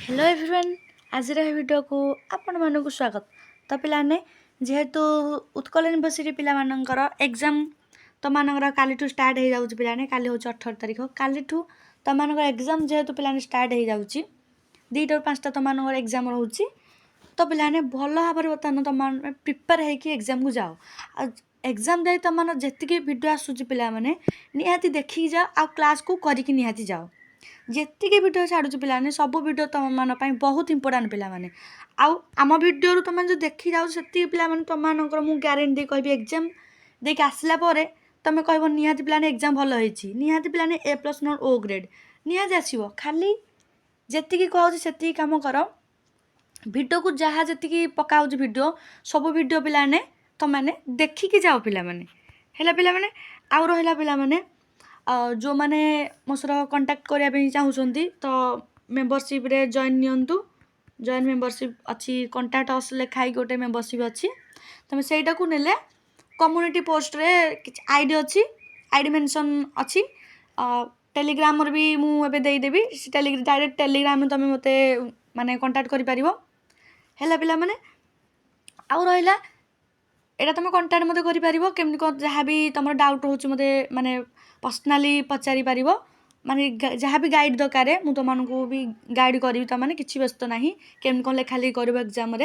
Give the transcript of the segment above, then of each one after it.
Hello everyone आज video को आपण मानक स्वागत। तो पिलाने जेहेतु उत्कल यूनिवर्सिटी पिला मानकर एग्जाम तो मानकर काली स्टार्ट हो जाउछ पिलाने काली हो 18 तारिख काली तो मानकर एग्जाम जेहेतु पिलाने स्टार्ट हो जाउछ 2 टा 5 टा तो मानकर एग्जाम रहउछ तो पिलाने भल भाव बर्तमान तुम मैंने प्रिपेयर होगी एग्जाम को जाओ एग्जाम दे तुम मैंने जी भिड आसूँ पिला माने निहाती देखिकी जाओ आ क्लास को करके निहाती जाओ जेतिकी भिड छाड़ू पिलाने सब भिड तुम मान बहुत इंपोर्टाट पिला माने आम भिडियो तुम जो देखी जाओ से पिला तुम मानकर मुझे ग्यारंटी कहि एग्जाम देख आसला तुम कह निहाती पिलाने एग्जाम भल होती निहाती पिलाने A+ नॉट O ग्रेड निहाती आसो खाली जी कहूँ से कम कर भिडियो को जहाँ जी पकाऊँ भिडियो सब भिडियो पिलाने तुम मैंने देखिकी जाओ पिला माने है पिला माने आउ रहा पिला माने जो मैंने मो सर कंटाक्ट करने चाहूँगी तो मेंबरशिप रे जॉइन नियंतु जॉइन मेंबरशिप अच्छी कंटाक्ट अस लिखाई गोटे मेंबरशिप अच्छी तुम सहीटा को नेले कम्युनिटी पोस्ट रे आईडी अच्छी आईडी मेंशन अच्छी टेलीग्राम भी मुझे देदेवी डायरेक्ट टेलीग्राम तुम मत माने कंटाक्ट कर पारिबो है पिला माने आउ रहा एटा तुम कंटाक्ट मत कर केमती कौन जहाँ भी तुम डाउट रोचे मत माने पर्सनाली पचारि पार माने जहाँ भी गाइड दरकार मुझे तुमको भी गाइड करी तुम मैंने किसी व्यस्त ना केमती कौन लेखा लिखि कर एग्जाम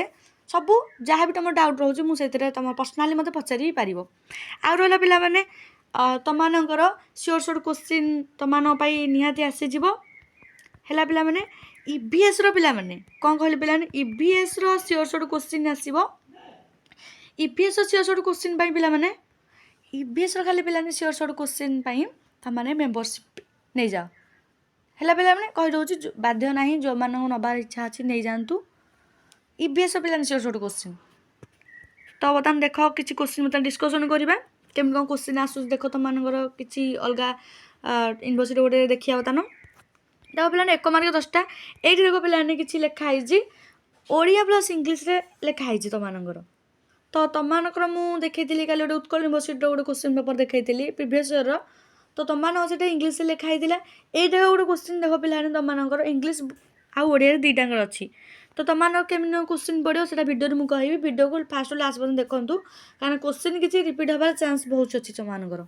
सबू जहाँ भी तुम डाउट रोचे मुझे तुम पर्सनाली मत पचारि पार आउ रहा पिला माने तुम मानकर सियोर क्वेश्चन तुम निहाती आसीज है पिला माने EVS पिला माने कौन कहले पिला EVS सियोर क्वेश्चन आसो EVS सियोर क्वेश्चन पिला माने EVS खाली पिलाने सियोर क्वेश्चन तुमने मेंबरशिप नहीं जाओ है पिला मैंने कहीदे बाध्य ना जो मान नबार इच्छा अच्छी नहीं जातु EVS पिलाने सियोर क्वेश्चन तो बर्तमान देख कि क्वेश्चन मतलब डिस्कसन करवा केमी कौन क्वेश्चन आसूँ देख तुम मानकर कि अलग यूनिवर्सिटी गोटे देखा बर्तमान देख पिलाने 1 मार्क 10टा ये देख पिलाने कि लिखाई ओडिया प्लस इंग्लीश लिखाई तुम मानकर तो तुम मानकर मुझे देखी कल गोटे उत्कल यूनिवर्सिटी गोटे क्वेश्चन पेपर देखी प्रीवियस ईयर तो तुम मान से इंग्लीश लिखाई ये गोटे क्वेश्चन देख पिलाने तुम मानकर इंग्लीश आड़िया दुईटाक अच्छी तो तुम मान केमी क्वेश्चन पड़ो से भिडियो मुझे कहि भिडियो को फास्ट लास्ट पर्यटन देखूँ कारण क्वेश्चन किसी रिपीट हबार चान्स बहुत अच्छी तुम मानकर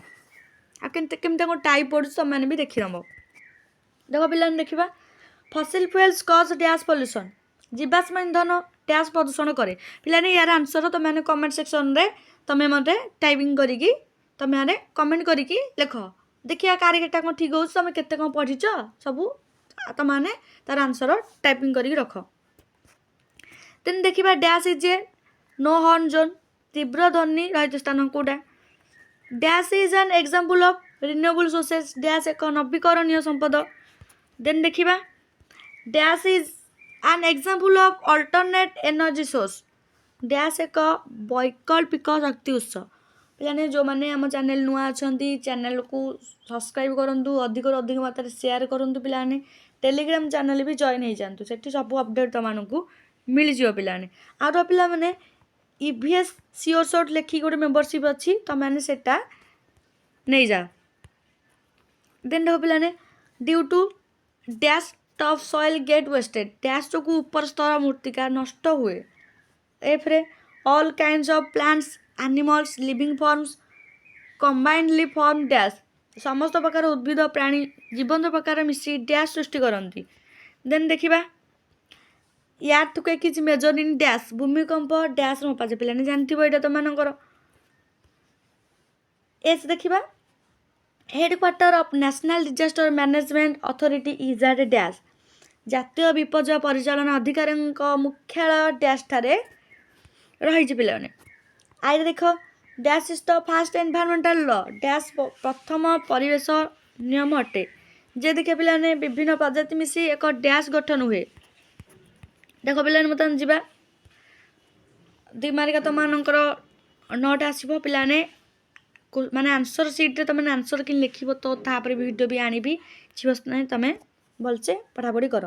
आमती कौन टाइप पड़ू तुम मैंने भी देखी नब देख पिलाने देखा फसिल फ्यूएल्स कज डैश पॉल्यूशन जीवाश्म इंधन डैश प्रदूषण करे पिलाने यार आंसर तुम मैंने कमेंट सेक्शन रे तुम मत टाइपिंग करी तुम यार कमेंट करी लिख देखिए कार केटा कौन ठीक हो तुम केते कौन पढ़ीच सबू तुम मैंने तार आंसर टाइपिंग करी रख देन देखा dash is a no horn zone तीव्र ध्वनि रहित स्थान कौटा dash is an example of renewable sources dash एक नवीकरणीय संपद देन देखा dash is an example of alternate energy source dash एक वैकल्पिक शक्ति उत्स पिलाने जो मैंने आम चैनल नुआ अच्छा चैनल को सब्सक्राइब करूँ अधिक मात्रा शेयर करूँ पिलाने टेलीग्राम चैनल भी जॉइन हो जातु से सब अपडेट तुमको मिल जाओ पिलाने आरो पिला माने EVS सियोर शॉर्ट लेखिक गोटे मेंबरशिप अच्छी तुम मैंने सेटा नहीं जाओ देन देखो पिलाने due to dash top soil get wasted dash जो ऊपर स्तर मूर्तिका नष्ट हुए एफ्रे all kinds of plants animals living forms combinedly form dash समस्त प्रकार उद्भिद प्राणी जीवंत प्रकार मिसी डैश सृष्टि करती देन देखा यार तो किसी मेजर इन डैश भूमिकंप डैश मपाजे पिलाने जानते यहाँ तुम मानकर एस देखा headquarter of national disaster management authority is at dash जातीय विपर्य परिचालन अधिकारी मुख्यालय डैश ठारे रही पिलाने आई देख dash is the fast environmental law dash प्रथम परिवेश नियम अटे जे देखे पिलाने विभिन्न प्रजाति मिसी एक डैश गठन हुए देख पिलाने बर्तमान जावा 2 मार्क तुम मानकर 9टा आसो पिलाने माने आंसर सीट रे तुम आंसर कि लिख तो तापर वीडियो भी आनी ना तुम भलसे पढ़ापढ़ी कर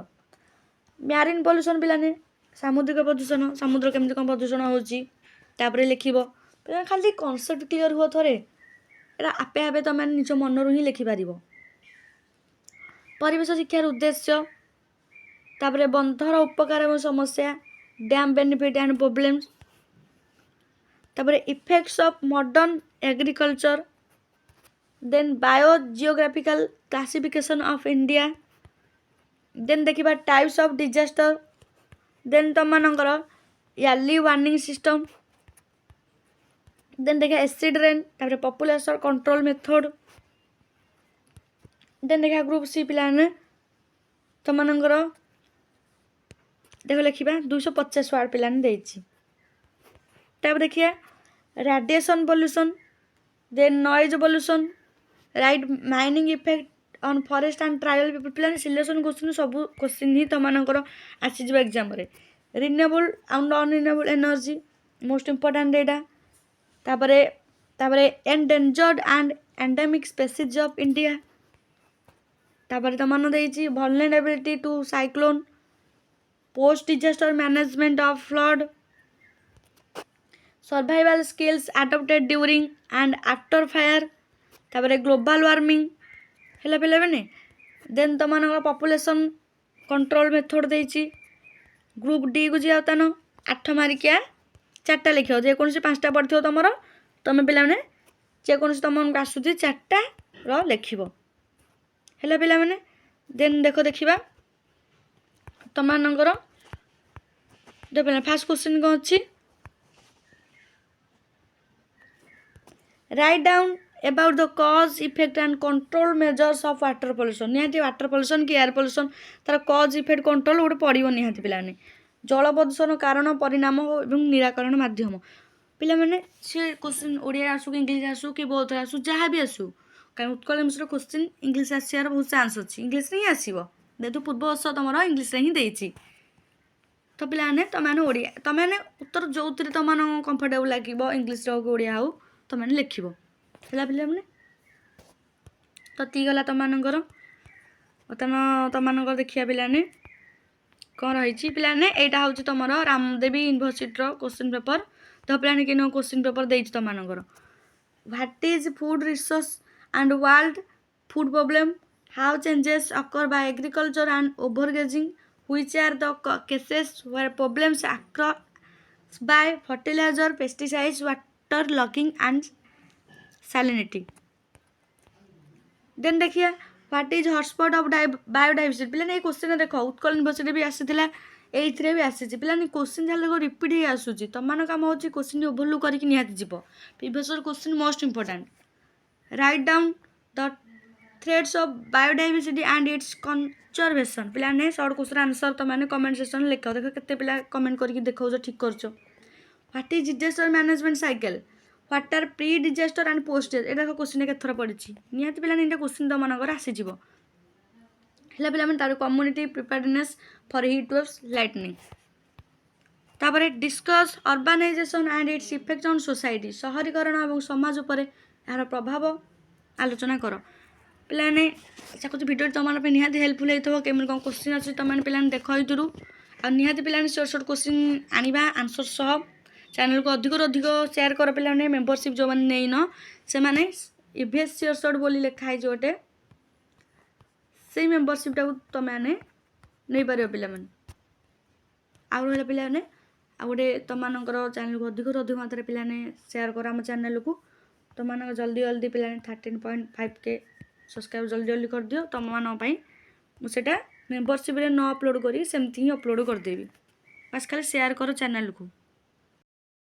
मैरीन पॉल्यूशन पिलाने सामुद्रिक प्रदूषण समुद्र केमती कौन प्रदूषण होपर लिख खाली कनसेप्ट क्लीयर हुआ थे एटा आपे आपे तुम निज मनरू ही लिखिपार परिवेश शिक्षार उद्देश्य तापर बंधर उपकार एवं समस्या डैम बेनिफिट एंड प्रॉब्लम्स तापर effects of modern agriculture then biogeographical classification of India then देखिबा टाइप्स ऑफ डिजास्टर देन तुम मानकर यार्ली वार्निंग सिस्टम देन देखा एसिड रेन तापर पॉपुलेशन कंट्रोल मेथड देन देखा ग्रुप सी पिलाने तुम मानकर देख लिखा 250 वार्ड पिलाने देछि तापर देखिए radiation pollution then noise pollution right mining effect on forest and tribal people पिलाने सिलेक्शन क्वेश्चन सब क्वेश्चन ही तुम मानकर आसी जब एग्जाम रे renewable and unrenewable energy most important एटा तापरे तापरे endangered and endemic species of India तापरे तुम देछि vulnerability to cyclone post disaster management of flood survival skills adopted during and after fire तापरे ग्लोबल वार्मिंग हेला पिला बने देन तुम पॉपुलेशन कंट्रोल मेथड देछि ग्रुप डी को जाओ तान 8 मार्किया 4टा लिख जेकोसी 5टा पढ़िथो तुमर तुम पिला माने जेकोसी तुम आसुची 4टा रो लिखिबो हेला पिला माने देन देखिबा तुम मानकर फर्स्ट क्वेश्चन कौन अच्छी right down about the cause effect and control measures of water pollution निहाती वाटर पोल्यूशन कि एयर पोल्यूशन तार कॉज इफेक्ट कंट्रोल गोटे पड़ो निहाती पिलाने जल प्रदूषण कारण परिणाम और निराकरण माध्यम पिलाने सी क्वेश्चन ओडिया आसू कि इंग्लीश आसू कि बौद्ध आसू जहाँ भी आसू कहीं उत्कल मिश्र क्वेश्चन इंग्लीश आसार बहुत चांस अच्छी इंग्लीश ही आसो जेहतु पूर्व वर्ष तुम इंग्लीश ही देती तो पिलाने तुमने ओडिया तुमने उत्तर जो तुम कंफर्टेबल लगे इंग्लीश हो कि ओडिया हो तुमने लिख है पिलाने तो ती गला तुम बर्तमान तुम देखिए पिलाने कौन रही पिलाने यहाँ हूँ तुम रामदेवी यूनिवर्सिटी क्वेश्चन पेपर तो पिलाने कि क्वेश्चन पेपर देती तुम what is food resource and world food problem how changes occur by agriculture and overgrazing which are the cases where problems across by fertiliser pesticides water logging and salinity then देखिए what is hotspot of biodiversity पिलाने question देख Utkal university भी आसीथिला एइथरे भी आसीछि पिलाने question जाले repeat ही आसुछि तमान काम होछि क्वेश्चन ओवरलुक करके निहाती जीव previous question most important right down the threats of biodiversity and its conservation पिलाने शॉर्ट क्वेश्चन आंसर तुमने कमेंट सेक्शन लिख देख केते पिला कमेंट करके देखौ ठीक करछो what is disaster management cycle what are pre disaster and post एटा क्वेश्चन केथर पड़ी निहाती पिलाने एटा क्वेश्चन तुम मनकर आसीजिवो हेला पिलाने तार community preparedness for heat waves lightning तापर discuss urbanisation and its effect on society शहरीकरण और समाज उपर यार प्रभाव आलोचना कर पिलाने चाहूँ भिडियो तुम निहाती हेल्पफुल होता केमी कौन क्वेश्चन अच्छे तुमने पिलाने देख आ निहाती पिलाने शॉर्ट शॉर्ट क्वेश्चन आनिबा आंसर सह चैनल को अधिक शेयर कर पिलाने मेंबरशिप जो मैंने नहीं न से मैंने इभीएस शेयर शॉर्ट बोली लिखाई गोटे से मेंबरशिपटा तुमने नहीं पार पिला आउ रहा पिलाने आ गोटे तुम चैनल को अधिक मात्रा पिलाने शेयर कर आम चैनल को तुम जल्दी जल्दी पिलाने 13.5K सब्सक्राइब जल्दी जल्दी कर दियो तुम मानी मुझे मेंबरशिप न अपलोड करी सेमती ही अपलोड करदेवी बस खाली शेयर करो चैनल को।